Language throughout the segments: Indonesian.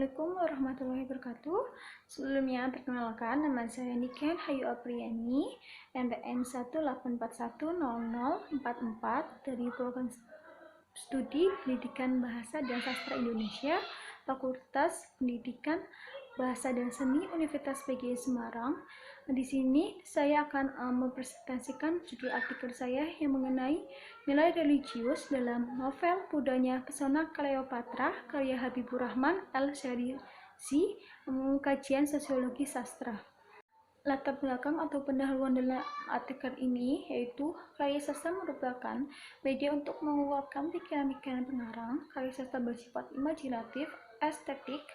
Assalamualaikum warahmatullahi wabarakatuh. Sebelumnya, perkenalkan, nama saya Niken Hayu Apriani, NPM 184100044 dari Program Studi Pendidikan Bahasa dan Sastra Indonesia, Fakultas Pendidikan Bahasa dan Seni Universitas PGI Semarang. Di sini saya akan mempresentasikan judul artikel saya yang mengenai nilai religius dalam novel Pudanya Pesona Kleopatra karya Habibur Rahman Al-Sharisi, kajian sosiologi sastra. Latar belakang atau pendahuluan dalam artikel ini yaitu karya sastra merupakan media untuk mengeluarkan pikiran-pikiran pengarang. Karya sastra bersifat imajinatif, estetik,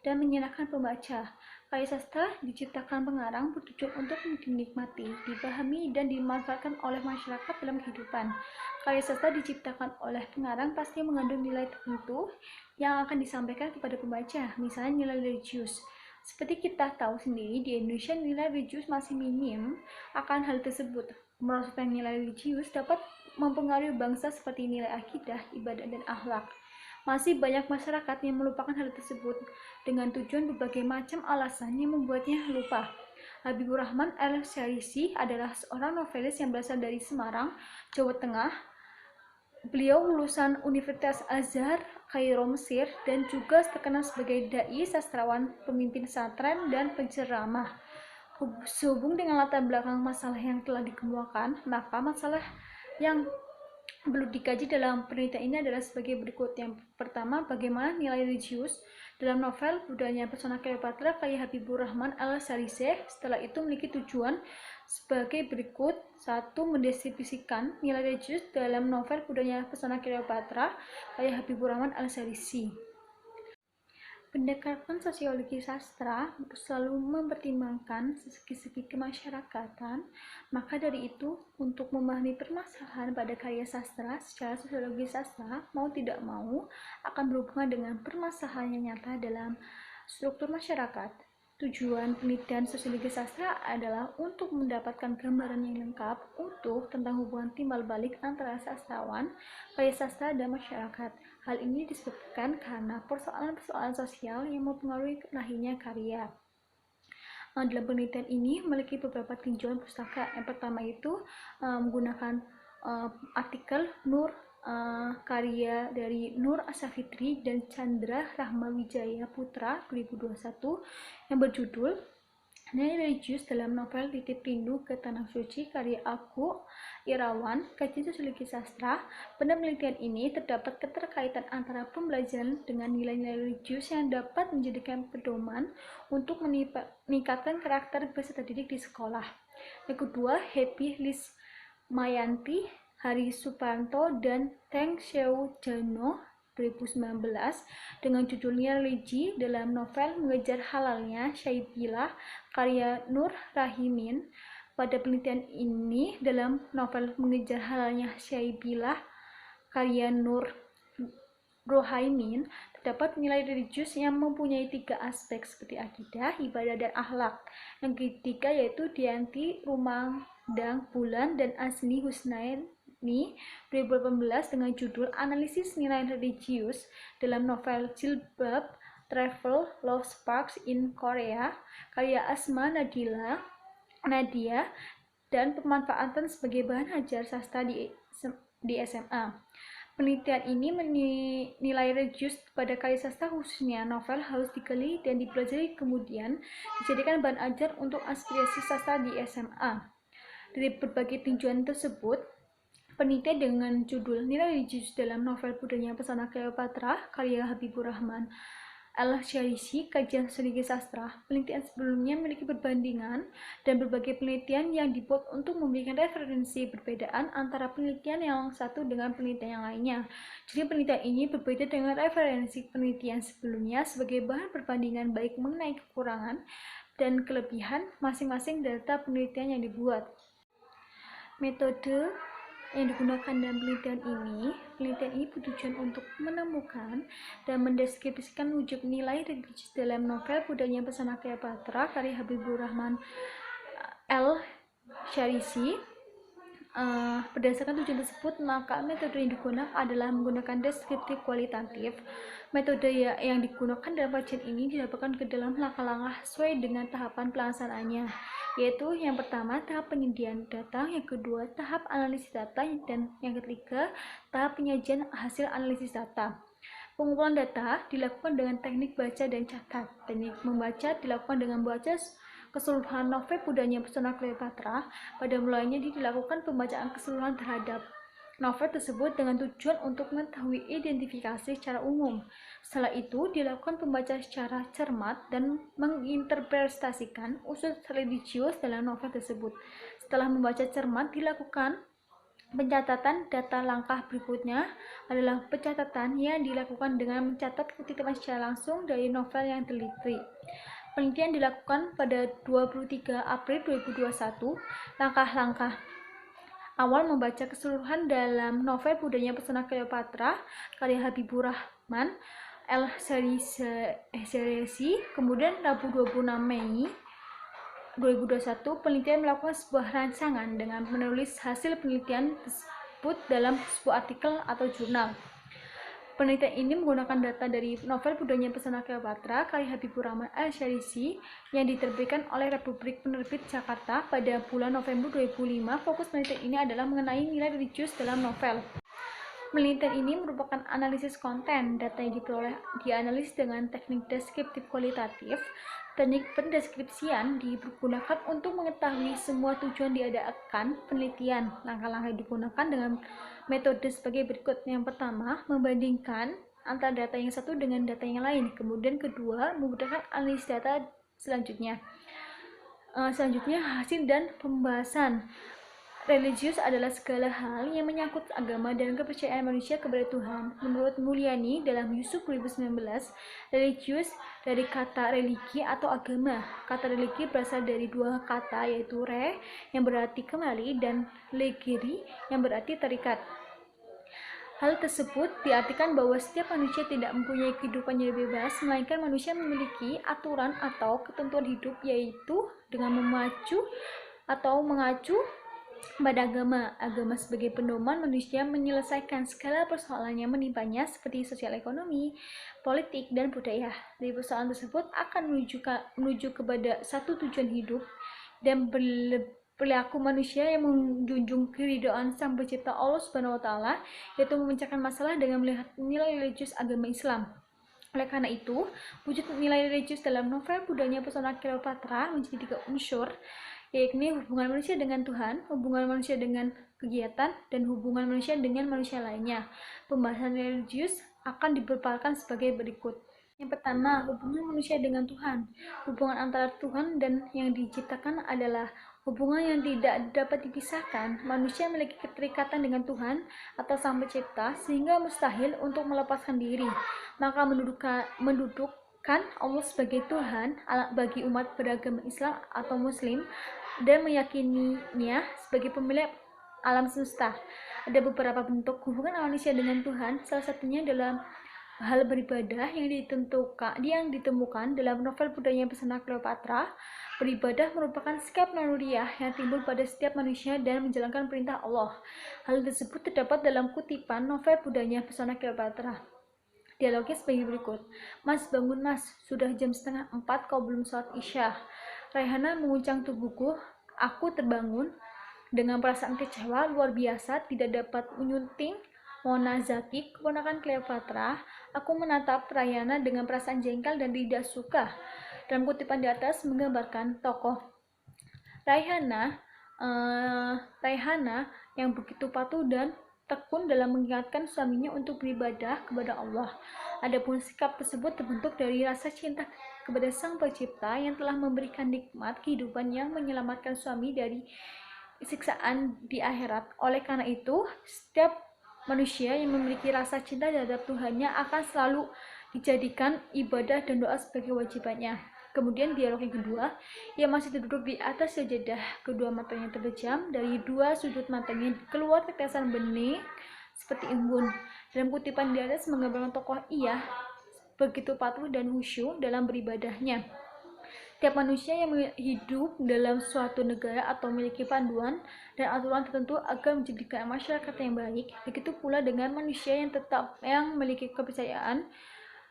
dan menyenangkan pembaca. Karya sastra diciptakan pengarang bertujuan untuk dinikmati, dipahami, dan dimanfaatkan oleh masyarakat dalam kehidupan. Karya sastra diciptakan oleh pengarang pasti mengandung nilai tertentu yang akan disampaikan kepada pembaca, misalnya nilai religius. Seperti kita tahu sendiri, di Indonesia nilai religius masih minim. Akan hal tersebut, merosotnya nilai religius dapat mempengaruhi bangsa seperti nilai akidah, ibadah, dan akhlak. Masih banyak masyarakat yang melupakan hal tersebut dengan tujuan berbagai macam alasan yang membuatnya lupa. Habibur Rahman Al-Sharisi adalah seorang novelis yang berasal dari Semarang, Jawa Tengah. Beliau lulusan Universitas Azhar, Kairo, Mesir, dan juga terkenal sebagai dai, sastrawan, pemimpin pesantren, dan penceramah. Sehubung dengan latar belakang masalah yang telah dikemukakan, maka masalah yang perlu dikaji dalam penelitian ini adalah sebagai berikut. Yang pertama, bagaimana nilai religius dalam novel Pudanya Pesona Kleopatra karya Habibur Rahman Al-Sharisi. Setelah itu memiliki tujuan sebagai berikut. 1. Mendistribusikan nilai religius dalam novel Pudanya Pesona Kleopatra karya Habibur Rahman Al-Sharisi. Pendekatan sosiologi sastra selalu mempertimbangkan segi-segi kemasyarakatan. Maka dari itu, untuk memahami permasalahan pada karya sastra secara sosiologi sastra, mau tidak mau akan berhubungan dengan permasalahan yang nyata dalam struktur masyarakat. Tujuan penelitian sosiologi sastra adalah untuk mendapatkan gambaran yang lengkap tentang hubungan timbal balik antara sastrawan, karya sastra, dan masyarakat. Hal ini disebabkan karena persoalan-persoalan sosial yang mempengaruhi lahirnya karya. Dalam penelitian ini memiliki beberapa tinjauan pustaka. Yang pertama itu menggunakan artikel Nur, karya dari Nur Asafitri dan Chandra Rahmawijaya Putra 2021 yang berjudul Nilai Religius dalam Novel Titip Rindu ke Tanah Suci karya Aku Irawan, kajian sosiologi sastra. Pada penelitian ini terdapat keterkaitan antara pembelajaran dengan nilai-nilai religius yang dapat menjadikan pedoman untuk meningkatkan karakter peserta didik di sekolah. Yang kedua, Happy Lismayanti, Hari Supanto, dan Teng Sheu Jano 2019 dengan judulnya Religi dalam novel Mengejar Halalnya Syaibilah karya Nur Rahimin. Pada penelitian ini dalam novel Mengejar Halalnya Syaibilah karya Nur Rohaimin terdapat nilai religius yang mempunyai 3 aspek seperti akidah, ibadah, dan akhlak. Yang ketiga yaitu Dianti Rumandang Bulan dan Asni Husnaini 2018 dengan judul Analisis Nilai Religius dalam novel Jilbab Travel Love Sparks in Korea karya Asma Nadia dan pemanfaatan sebagai bahan ajar sastra di SMA. Penelitian ini menilai religius pada karya sastra khususnya novel harus digali dan dipelajari kemudian dijadikan bahan ajar untuk aspirasi sastra di SMA. Dari berbagai tinjauan tersebut, penelitian dengan judul Nilai Religius dalam Novel Pudanya Pesona Kleopatra karya Habibur Rahman Al-Sharisi, kajian sosiologi sastra. Penelitian sebelumnya memiliki perbandingan dan berbagai penelitian yang dibuat untuk memberikan referensi perbedaan antara penelitian yang satu dengan penelitian yang lainnya. Jadi penelitian ini berbeda dengan referensi penelitian sebelumnya sebagai bahan perbandingan baik mengenai kekurangan dan kelebihan masing-masing data penelitian yang dibuat. Metode yang digunakan dalam penelitian ini bertujuan untuk menemukan dan mendeskripsikan wujud nilai religius dalam novel Pudanya Pesona Kleopatra karya Habibur Rahman Al-Sharisi. Berdasarkan tujuan tersebut, maka metode yang digunakan adalah menggunakan deskriptif kualitatif. Metode yang digunakan dalam kajian ini didapatkan ke dalam langkah-langkah sesuai dengan tahapan pelaksanaannya, yaitu yang pertama tahap penyediaan data, yang kedua tahap analisis data, dan yang ketiga tahap penyajian hasil analisis data. Pengumpulan data dilakukan dengan teknik baca dan catat. Teknik membaca dilakukan dengan membaca keseluruhan novel Pudanya Pesona Cleopatra. Pada mulanya dilakukan pembacaan keseluruhan terhadap novel tersebut dengan tujuan untuk mengetahui identifikasi secara umum. Setelah itu dilakukan pembacaan secara cermat dan menginterpretasikan unsur religius dalam novel tersebut. Setelah membaca cermat dilakukan pencatatan data. Langkah berikutnya adalah pencatatan yang dilakukan dengan mencatat kutipan secara langsung dari novel yang teliti. Penelitian dilakukan pada 23 April 2021. Langkah-langkah awal membaca keseluruhan dalam novel Pudanya Pesona Cleopatra karya Habibur Rahman El-Seresi. Kemudian Rabu 26 Mei 2021, penelitian melakukan sebuah rancangan dengan menulis hasil penelitian tersebut dalam sebuah artikel atau jurnal. Penelitian ini menggunakan data dari novel Pudanya Pesona Cleopatra karya Habibur Rahman El-Seresi yang diterbitkan oleh Republik Penerbit Jakarta pada bulan November 2005. Fokus penelitian ini adalah mengenai nilai religius dalam novel. Penelitian ini merupakan analisis konten. Data yang diperoleh dianalisis dengan teknik deskriptif kualitatif. Teknik pendeskripsian digunakan untuk mengetahui semua tujuan diadakan penelitian. Langkah-langkah digunakan dengan metode sebagai berikut. Yang pertama, membandingkan antara data yang satu dengan data yang lain. Kemudian kedua, memudahkan analisis data selanjutnya. Selanjutnya, hasil dan pembahasan. Religius adalah segala hal yang menyangkut agama dan kepercayaan manusia kepada Tuhan. Menurut Mulyani dalam Yusuf 2019, religius dari kata religi atau agama. Kata religi berasal dari dua kata, yaitu re yang berarti kembali dan legiri yang berarti terikat. Hal tersebut diartikan bahwa setiap manusia tidak mempunyai kehidupan yang bebas, melainkan manusia memiliki aturan atau ketentuan hidup, yaitu dengan mengacu pada agama. Agama sebagai pedoman manusia menyelesaikan segala persoalan yang menimpanya seperti sosial, ekonomi, politik, dan budaya. Dari persoalan tersebut akan menuju kepada satu tujuan hidup dan perilaku manusia yang menjunjung keridhaan Sang Pencipta Allah Subhanahu wa taala, yaitu memecahkan masalah dengan melihat nilai religius agama Islam. Oleh karena itu, wujud nilai religius dalam novel Pudanya Pesona Cleopatra menjadi tiga unsur, yakni hubungan manusia dengan Tuhan, hubungan manusia dengan kegiatan, dan hubungan manusia dengan manusia lainnya. Pembahasan religius akan dipaparkan sebagai berikut. Yang pertama, hubungan manusia dengan Tuhan. Hubungan antara Tuhan dan yang diciptakan adalah hubungan yang tidak dapat dipisahkan. Manusia memiliki keterikatan dengan Tuhan atau Sang Pencipta sehingga mustahil untuk melepaskan diri. Maka mendudukkan Allah sebagai Tuhan bagi umat beragama Islam atau Muslim dan meyakininya sebagai pemilik alam semesta. Ada beberapa bentuk hubungan manusia dengan Tuhan, salah satunya dalam hal beribadah yang ditemukan dalam novel Pudanya Pesona Cleopatra. Beribadah merupakan sikap naluriah yang timbul pada setiap manusia dan menjalankan perintah Allah. Hal tersebut terdapat dalam kutipan novel Pudanya Pesona Cleopatra. Dialognya sebagai berikut. Mas, bangun mas, sudah jam 3:30, kau belum sholat isya. Raihana menguncang tubuhku. Aku terbangun dengan perasaan kecewa luar biasa, tidak dapat menyunting Mona Zaki, keponakan Cleopatra. Aku menatap Raihana dengan perasaan jengkel dan tidak suka. Dalam kutipan di atas menggambarkan tokoh Raihana yang begitu patuh dan tekun dalam mengingatkan suaminya untuk beribadah kepada Allah. Adapun sikap tersebut terbentuk dari rasa cinta kepada Sang Pencipta yang telah memberikan nikmat kehidupan yang menyelamatkan suami dari siksaan di akhirat. Oleh karena itu, setiap manusia yang memiliki rasa cinta terhadap Tuhannya akan selalu dijadikan ibadah dan doa sebagai wajibannya. Kemudian dialog yang kedua, ia masih duduk di atas sajadah, kedua matanya terpejam, dari dua sudut matanya keluar tetesan bening seperti embun. Dalam kutipan di atas menggambarkan tokoh ia begitu patuh dan khusyuk dalam beribadahnya. Tiap manusia yang hidup dalam suatu negara atau memiliki panduan dan aturan tertentu agar menjadikan masyarakat yang baik. Begitu pula dengan manusia yang memiliki kepercayaan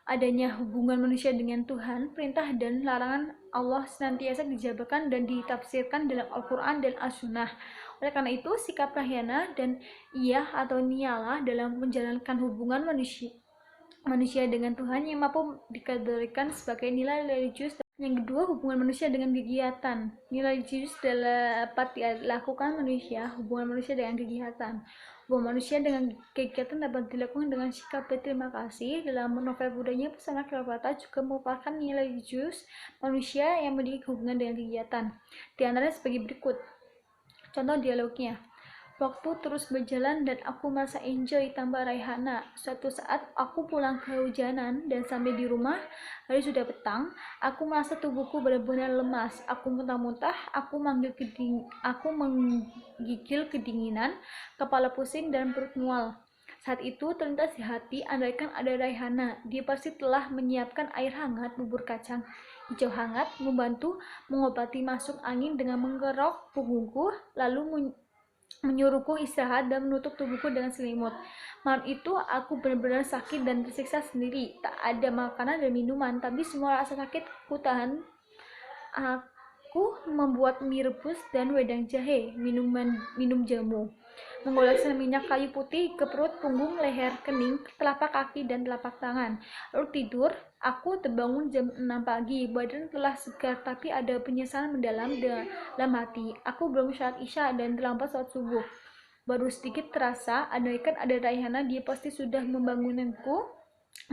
adanya hubungan manusia dengan Tuhan, perintah dan larangan Allah senantiasa dijabarkan dan ditafsirkan dalam Al-Quran dan As-Sunnah. Oleh karena itu, sikap Rahyana dan Iyah atau Niyalah dalam menjalankan hubungan manusia dengan Tuhan yang mampu dikategorikan sebagai nilai religius. Yang kedua, hubungan manusia dengan kegiatan. Nilai religius dapat dilakukan hubungan manusia dengan kegiatan. Hubungan manusia dengan kegiatan dapat dilakukan dengan sikap berterima kasih. Dalam novel Budanya Pesona Cleopatra juga merupakan nilai religius manusia yang memiliki hubungan dengan kegiatan. Di antaranya sebagai berikut. Contoh dialognya. Waktu terus berjalan dan aku merasa enjoy tambah Raihana. Suatu saat aku pulang kehujanan dan sampai di rumah, hari sudah petang, aku merasa tubuhku benar-benar lemas. Aku muntah-muntah, aku menggigil kedinginan, kepala pusing dan perut mual. Saat itu terlintas di hati, andaikan ada Raihana, dia pasti telah menyiapkan air hangat, bubur kacang hijau hangat, membantu mengobati masuk angin dengan menggerok punggungku, lalu menyuruhku istirahat dan menutup tubuhku dengan selimut. Malam itu aku benar-benar sakit dan tersiksa sendiri. Tak ada makanan dan minuman, tapi semua rasa sakit ku tahan. Aku membuat mie rebus dan wedang jahe, minum jamu. Mengoleskan minyak kayu putih ke perut, punggung, leher, kening, telapak kaki, dan telapak tangan. Lalu tidur. Aku terbangun jam 6 pagi. Badan telah segar, tapi ada penyesalan mendalam dalam hati. Aku belum sholat isya dan terlambat sholat subuh. Baru sedikit terasa, andaikan ada Raihana, dia pasti sudah membangunkanku,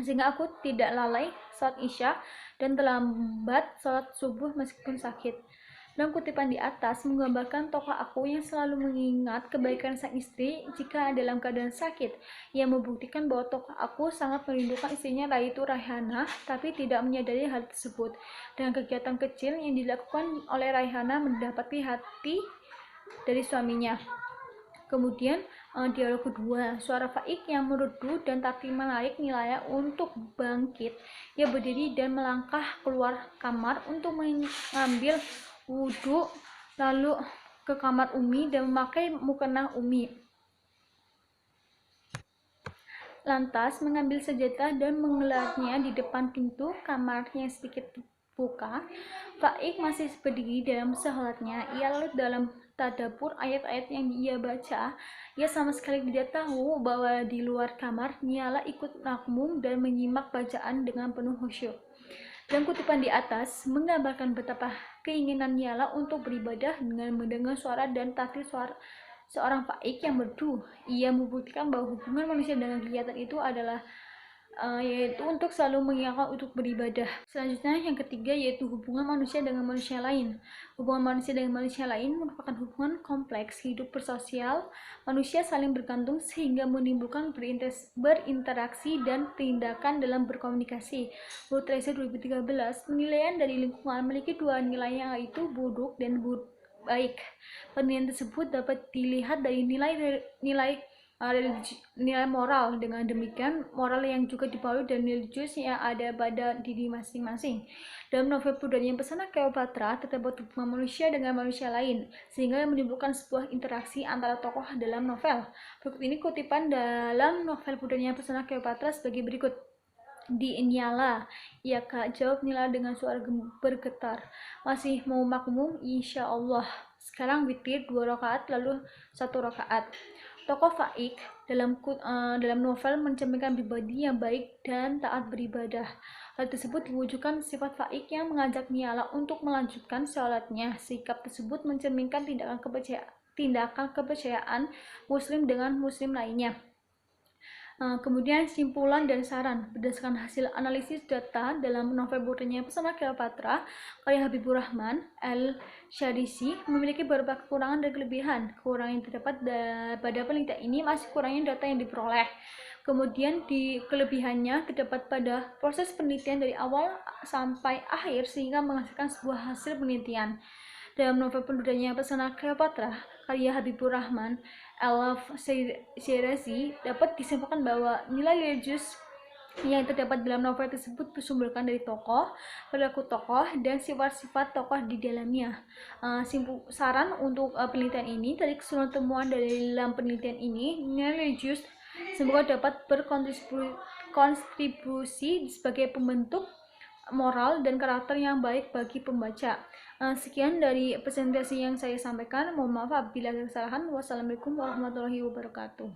sehingga aku tidak lalai sholat isya dan terlambat sholat subuh meskipun sakit. Dalam kutipan di atas menggambarkan tokoh aku yang selalu mengingat kebaikan sang istri jika dalam keadaan sakit. Ia membuktikan bahwa tokoh aku sangat merindukan istrinya yaitu Raihana, tapi tidak menyadari hal tersebut. Dengan kegiatan kecil yang dilakukan oleh Raihana mendapati hati dari suaminya. Kemudian dialog kedua, suara Faik yang merdu dan tapi menarik Nilaya untuk bangkit. Ia berdiri dan melangkah keluar kamar untuk mengambil wudhu, lalu ke kamar Umi dan memakai mukena Umi. Lantas mengambil senjata dan mengelarnya di depan pintu kamarnya sedikit buka. Faik masih berdiri dalam sholatnya. Ia lalu dalam tadabbur ayat-ayat yang ia baca. Ia sama sekali tidak tahu bahwa di luar kamar Niyalah ikut makmum dan menyimak bacaan dengan penuh khusyuk. Dalam kutipan di atas menggambarkan betapa keinginan Niyalah untuk beribadah dengan mendengar suara dan tahlil suara seorang Faik yang merdu. Ia membuktikan bahwa hubungan manusia dengan kegiatan itu adalah yaitu untuk selalu mengingatkan untuk beribadah. Selanjutnya yang ketiga yaitu hubungan manusia dengan manusia lain. Hubungan manusia dengan manusia lain merupakan hubungan kompleks hidup bersosial. Manusia saling bergantung sehingga menimbulkan berinteraksi dan tindakan dalam berkomunikasi. Menurut Tracer 2013, penilaian dari lingkungan memiliki dua nilai yaitu buruk dan baik. Penilaian tersebut dapat dilihat dari nilai moral. Dengan demikian, moral yang juga dipengaruhi dan nilai religius yang ada pada diri masing-masing. Dalam novel Budanya Pesona Cleopatra terdapat hubungan manusia dengan manusia lain, sehingga menimbulkan sebuah interaksi antara tokoh dalam novel. Berikut ini kutipan dalam novel Budanya Pesona Cleopatra sebagai berikut. Di Niyalah, ya kak, jawab Niyalah dengan suara bergetar. Masih mau makmum? Insya Allah. Sekarang witir 2 rakaat lalu 1 rakaat. Tokoh Faik dalam novel mencerminkan pribadi yang baik dan taat beribadah. Hal tersebut diwujudkan sifat Faik yang mengajak Niyalah untuk melanjutkan sholatnya. Sikap tersebut mencerminkan tindakan kepercayaan Muslim dengan Muslim lainnya. Kemudian simpulan dan saran berdasarkan hasil analisis data dalam novel Budanya Pesona Cleopatra karya Habibur Rahman Al-Syarisi memiliki beberapa kekurangan dan kelebihan. Kekurangan yang terdapat pada penelitian ini masih kurangnya data yang diperoleh. Kemudian di kelebihannya terdapat pada proses penelitian dari awal sampai akhir sehingga menghasilkan sebuah hasil penelitian. Dalam novel Budanya Pesona Cleopatra karya Habibur Rahman Al-Syarisi dapat disimpulkan bahwa nilai religius yang terdapat dalam novel tersebut bersumberkan dari tokoh, perilaku tokoh, dan sifat-sifat tokoh di dalamnya. Saran untuk penelitian ini, dari keseluruhan temuan dari dalam penelitian ini, nilai religius semoga dapat berkontribusi sebagai pembentuk moral dan karakter yang baik bagi pembaca. Sekian dari presentasi yang saya sampaikan. Mohon maaf apabila ada kesalahan. Wassalamualaikum warahmatullahi wabarakatuh.